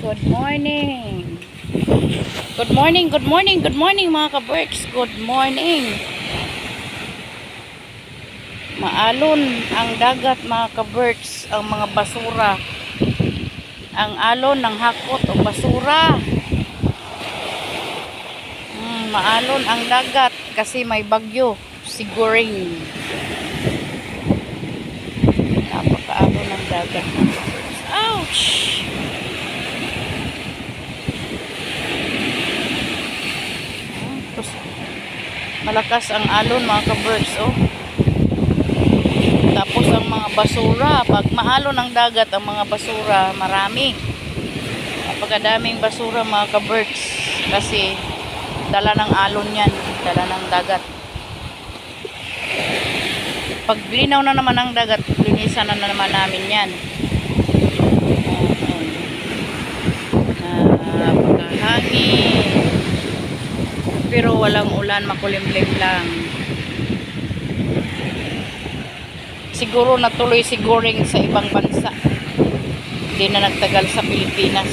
Good morning. Good morning, good morning, good morning mga ka-birds. Good morning. Maalon ang dagat mga ka-birds, ang mga basura. Ang alon ng hakot o basura. Maalon ang dagat kasi may bagyo, siguring. Napakaalon ng dagat. Ouch! Malakas ang alon mga ka-birds, oh. Tapos ang mga basura, pag maalon ang dagat, ang mga basura, marami. Napakadaming basura mga ka-birds kasi dala ng alon yan, dala ng dagat. Pag linaw na naman ang dagat, linisan na naman namin yan. Napakahangin. Pero walang ulan, makulimlim lang. Siguro natuloy siguring sa ibang bansa. Hindi na nagtagal sa Pilipinas.